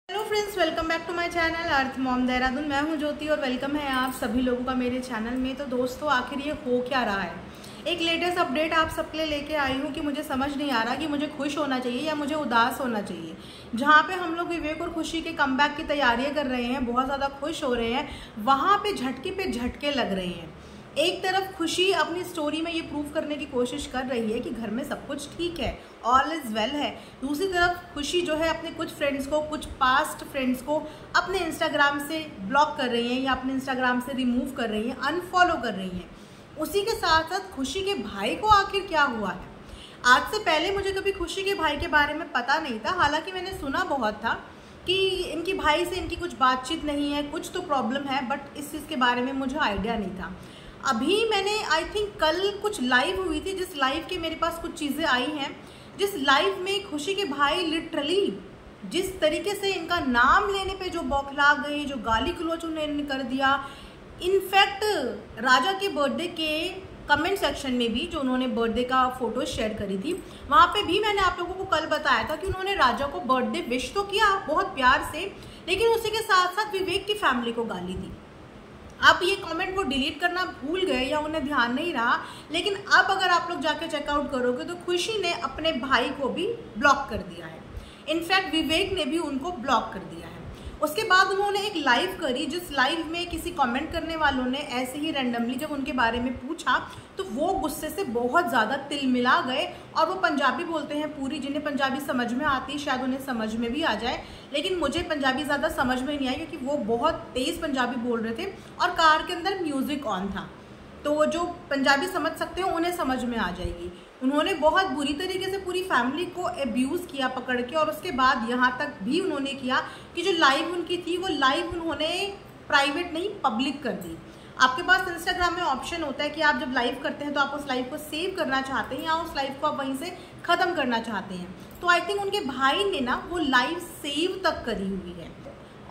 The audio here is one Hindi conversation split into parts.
Hello friends, welcome back to my channel Earth Mom Dehradun. मैं हूं ज्योति और वेलकम है आप सभी लोगों का मेरे चैनल में। तो दोस्तों, आखिर ये हो क्या रहा है? एक लेटेस्ट अपडेट आप सबके लिए लेके आई हूं कि मुझे समझ नहीं आ रहा कि मुझे खुश होना चाहिए या मुझे उदास होना चाहिए। जहां पे हम लोग विवेक और खुशी के कमबैक की तैयारियां कर रहे हैं, बहुत ज़्यादा खुश हो रहे हैं, वहाँ पे झटके लग रहे हैं। एक तरफ खुशी अपनी स्टोरी में ये प्रूव करने की कोशिश कर रही है कि घर में सब कुछ ठीक है, ऑल इज़ वेल है। दूसरी तरफ खुशी जो है अपने कुछ फ्रेंड्स को, कुछ पास्ट फ्रेंड्स को अपने इंस्टाग्राम से ब्लॉक कर रही हैं या अपने इंस्टाग्राम से रिमूव कर रही हैं, अनफॉलो कर रही हैं। उसी के साथ साथ खुशी के भाई को आखिर क्या हुआ है? आज से पहले मुझे कभी खुशी के भाई के बारे में पता नहीं था। हालांकि मैंने सुना बहुत था कि इनकी भाई से इनकी कुछ बातचीत नहीं है, कुछ तो प्रॉब्लम है, बट इस चीज़ के बारे में मुझे आइडिया नहीं था। अभी मैंने आई थिंक कल कुछ लाइव हुई थी, जिस लाइव के मेरे पास कुछ चीज़ें आई हैं, जिस लाइव में खुशी के भाई लिटरली जिस तरीके से इनका नाम लेने पे जो बौखला गए, जो गाली गलौज उन्होंने कर दिया। इनफैक्ट राजा के बर्थडे के कमेंट सेक्शन में भी जो उन्होंने बर्थडे का फोटो शेयर करी थी, वहाँ पे भी मैंने आप लोगों को कल बताया था कि उन्होंने राजा को बर्थडे विश तो किया बहुत प्यार से, लेकिन उसी के साथ साथ विवेक की फैमिली को गाली दी। अब ये कमेंट वो डिलीट करना भूल गए या उन्हें ध्यान नहीं रहा, लेकिन अब अगर आप लोग जाके चेकआउट करोगे तो खुशी ने अपने भाई को भी ब्लॉक कर दिया है। इनफैक्ट विवेक ने भी उनको ब्लॉक कर दिया है। उसके बाद उन्होंने एक लाइव करी, जिस लाइव में किसी कमेंट करने वालों ने ऐसे ही रैंडमली जब उनके बारे में पूछा तो वो गुस्से से बहुत ज़्यादा तिलमिला गए। और वो पंजाबी बोलते हैं पूरी, जिन्हें पंजाबी समझ में आती है शायद उन्हें समझ में भी आ जाए, लेकिन मुझे पंजाबी ज़्यादा समझ में नहीं आई क्योंकि वो बहुत तेज़ पंजाबी बोल रहे थे और कार के अंदर म्यूज़िक ऑन था। तो जो पंजाबी समझ सकते हो उन्हें समझ में आ जाएगी। उन्होंने बहुत बुरी तरीके से पूरी फैमिली को अब्यूज़ किया पकड़ के, और उसके बाद यहाँ तक भी उन्होंने किया कि जो लाइव उनकी थी वो लाइव उन्होंने प्राइवेट नहीं पब्लिक कर दी। आपके पास इंस्टाग्राम में ऑप्शन होता है कि आप जब लाइव करते हैं तो आप उस लाइव को सेव करना चाहते हैं या उस लाइव को आप वहीं से ख़त्म करना चाहते हैं। तो आई थिंक उनके भाई ने ना वो लाइव सेव तक करी हुई है।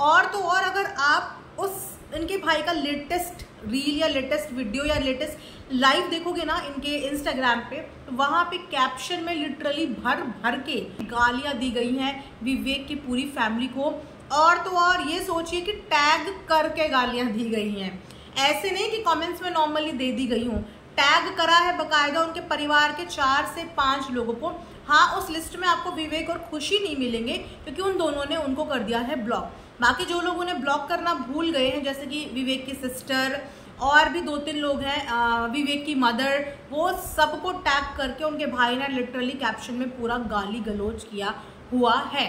और तो और अगर आप उस इनके भाई का लेटेस्ट रील या लेटेस्ट वीडियो या लेटेस्ट लाइव देखोगे ना इनके इंस्टाग्राम पे, तो वहाँ पे कैप्शन में लिटरली भर भर के गालियाँ दी गई हैं विवेक की पूरी फैमिली को। और तो और ये सोचिए कि टैग करके गालियाँ दी गई हैं, ऐसे नहीं कि कमेंट्स में नॉर्मली दे दी गई हूँ। टैग करा है बकायदा उनके परिवार के 4 से 5 लोगों को। हाँ, उस लिस्ट में आपको विवेक और खुशी नहीं मिलेंगे क्योंकि उन दोनों ने उनको कर दिया है ब्लॉक। बाकी जो लोग उन्हें ब्लॉक करना भूल गए हैं, जैसे कि विवेक की सिस्टर और भी 2-3 लोग हैं, विवेक की मदर, वो सबको टैग करके उनके भाई ने लिटरली कैप्शन में पूरा गाली गलौज किया हुआ है।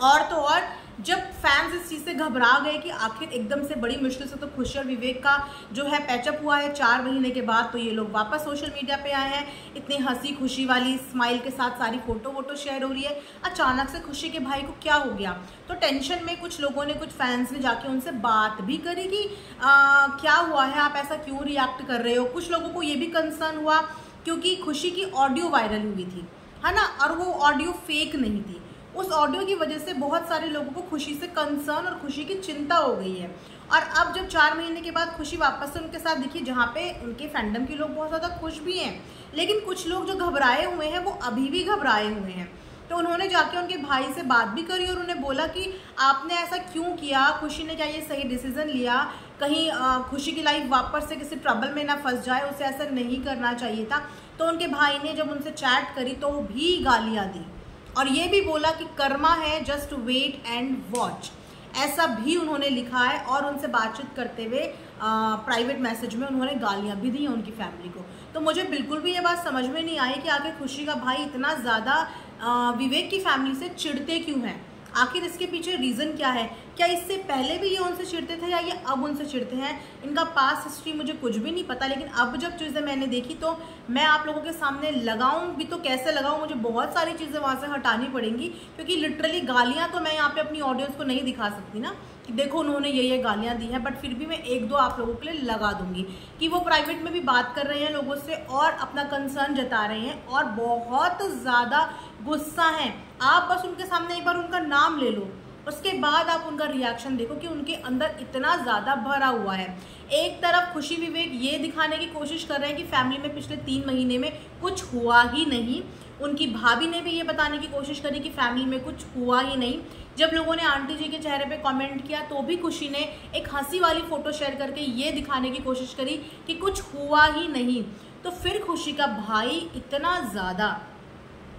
और तो और जब फैंस इस चीज़ से घबरा गए कि आखिर एकदम से बड़ी मुश्किल से तो खुशी और विवेक का जो है पैचअप हुआ है 4 महीने के बाद, तो ये लोग वापस सोशल मीडिया पे आए हैं, इतनी हंसी खुशी वाली स्माइल के साथ सारी फोटो शेयर हो रही है। अचानक से खुशी के भाई को क्या हो गया? तो टेंशन में कुछ लोगों ने, कुछ फैंस ने जाके उनसे बात भी करी कि क्या हुआ है, आप ऐसा क्यों रिएक्ट कर रहे हो। कुछ लोगों को ये भी कंसर्न हुआ क्योंकि खुशी की ऑडियो वायरल हुई थी, है ना, और वो ऑडियो फेक नहीं थी। उस ऑडियो की वजह से बहुत सारे लोगों को खुशी से कंसर्न और खुशी की चिंता हो गई है। और अब जब 4 महीने के बाद खुशी वापस से उनके साथ दिखी, जहाँ पे उनके फैंडम के लोग बहुत ज़्यादा खुश भी हैं, लेकिन कुछ लोग जो घबराए हुए हैं वो अभी भी घबराए हुए हैं। तो उन्होंने जाके उनके भाई से बात भी करी और उन्हें बोला कि आपने ऐसा क्यों किया, खुशी ने क्या ये सही डिसीजन लिया, कहीं खुशी की लाइफ वापस से किसी ट्रबल में ना फंस जाए, उसे ऐसा नहीं करना चाहिए था। तो उनके भाई ने जब उनसे चैट करी तो भी गालियाँ दी और ये भी बोला कि कर्मा है, जस्ट वेट एंड वॉच, ऐसा भी उन्होंने लिखा है। और उनसे बातचीत करते हुए प्राइवेट मैसेज में उन्होंने गालियां भी दी हैं उनकी फैमिली को। तो मुझे बिल्कुल भी ये बात समझ में नहीं आई कि आखिर खुशी का भाई इतना ज़्यादा विवेक की फैमिली से चिढ़ते क्यों हैं। आखिर इसके पीछे रीज़न क्या है? क्या इससे पहले भी ये उनसे चिढ़ते थे या ये अब उनसे चिढ़ते हैं? इनका पास्ट हिस्ट्री मुझे कुछ भी नहीं पता, लेकिन अब जब चीज़ें मैंने देखी तो मैं आप लोगों के सामने लगाऊं भी तो कैसे लगाऊं, मुझे बहुत सारी चीज़ें वहाँ से हटानी पड़ेंगी क्योंकि लिटरली गालियाँ तो मैं यहाँ पे अपनी ऑडियंस को नहीं दिखा सकती ना कि देखो उन्होंने ये गालियाँ दी हैं, बट फिर भी मैं 1-2 आप लोगों के लिए लगा दूंगी कि वो प्राइवेट में भी बात कर रहे हैं लोगों से और अपना कंसर्न जता रहे हैं और बहुत ज़्यादा गुस्सा हैं। आप बस उनके सामने एक बार उनका नाम ले लो, उसके बाद आप उनका रिएक्शन देखो कि उनके अंदर इतना ज़्यादा भरा हुआ है। एक तरफ खुशी विवेक ये दिखाने की कोशिश कर रहे हैं कि फैमिली में पिछले 3 महीने में कुछ हुआ ही नहीं। उनकी भाभी ने भी ये बताने की कोशिश करी कि फैमिली में कुछ हुआ ही नहीं। जब लोगों ने आंटी जी के चेहरे पे कमेंट किया तो भी खुशी ने एक हंसी वाली फोटो शेयर करके ये दिखाने की कोशिश करी कि कुछ हुआ ही नहीं। तो फिर खुशी का भाई इतना ज़्यादा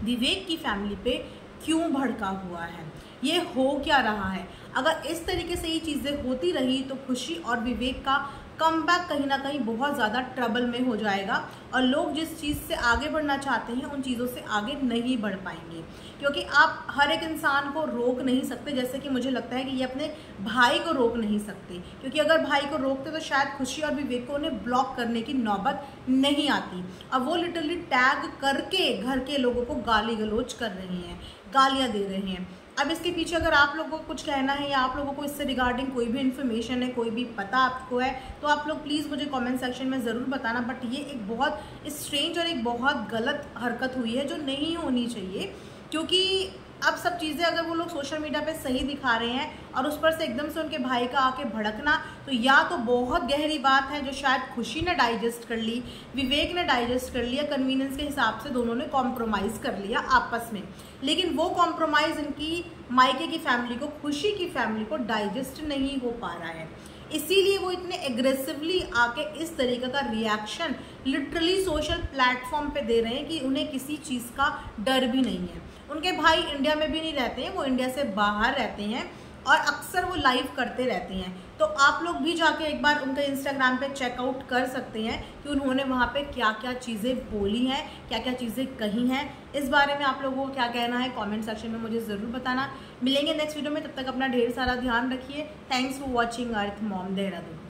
विवेक की फैमिली पे क्यों भड़का हुआ है, ये हो क्या रहा है? अगर इस तरीके से ये चीज़ें होती रही तो खुशी और विवेक का कमबैक कहीं ना कहीं बहुत ज़्यादा ट्रबल में हो जाएगा और लोग जिस चीज़ से आगे बढ़ना चाहते हैं उन चीज़ों से आगे नहीं बढ़ पाएंगे, क्योंकि आप हर एक इंसान को रोक नहीं सकते। जैसे कि मुझे लगता है कि ये अपने भाई को रोक नहीं सकते, क्योंकि अगर भाई को रोकते तो शायद खुशी और विवेक को उन्हें ब्लॉक करने की नौबत नहीं आती। अब वो लिटरली टैग करके घर के लोगों को गाली गलौज कर रहे हैं, गालियाँ दे रहे हैं। अब इसके पीछे अगर आप लोगों को कुछ कहना है या आप लोगों को इससे रिगार्डिंग कोई भी इन्फॉर्मेशन है, कोई भी पता आपको है, तो आप लोग प्लीज़ मुझे कमेंट सेक्शन में ज़रूर बताना। बट ये एक बहुत स्ट्रेंज और एक बहुत गलत हरकत हुई है जो नहीं होनी चाहिए, क्योंकि अब सब चीज़ें अगर वो लोग सोशल मीडिया पे सही दिखा रहे हैं और उस पर से एकदम से उनके भाई का आके भड़कना, तो या तो बहुत गहरी बात है जो शायद खुशी ने डाइजेस्ट कर ली, विवेक ने डाइजेस्ट कर लिया, कन्वीनियंस के हिसाब से दोनों ने कॉम्प्रोमाइज़ कर लिया आपस में। लेकिन वो कॉम्प्रोमाइज़ इनकी मायके की फैमिली को, खुशी की फैमिली को डाइजेस्ट नहीं हो पा रहा है, इसीलिए वो इतने एग्रेसिवली आके इस तरीके का रिएक्शन लिटरली सोशल प्लेटफॉर्म पे दे रहे हैं कि उन्हें किसी चीज़ का डर भी नहीं है। उनके भाई इंडिया में भी नहीं रहते हैं, वो इंडिया से बाहर रहते हैं और अक्सर वो लाइव करते रहते हैं। तो आप लोग भी जाके एक बार उनका इंस्टाग्राम पे चेकआउट कर सकते हैं कि उन्होंने वहाँ पे क्या क्या चीज़ें बोली हैं, क्या क्या चीज़ें कही हैं। इस बारे में आप लोगों को क्या कहना है कमेंट सेक्शन में मुझे ज़रूर बताना। मिलेंगे नेक्स्ट वीडियो में, तब तक अपना ढेर सारा ध्यान रखिए। Thanks for watching earth Mom Dehradun.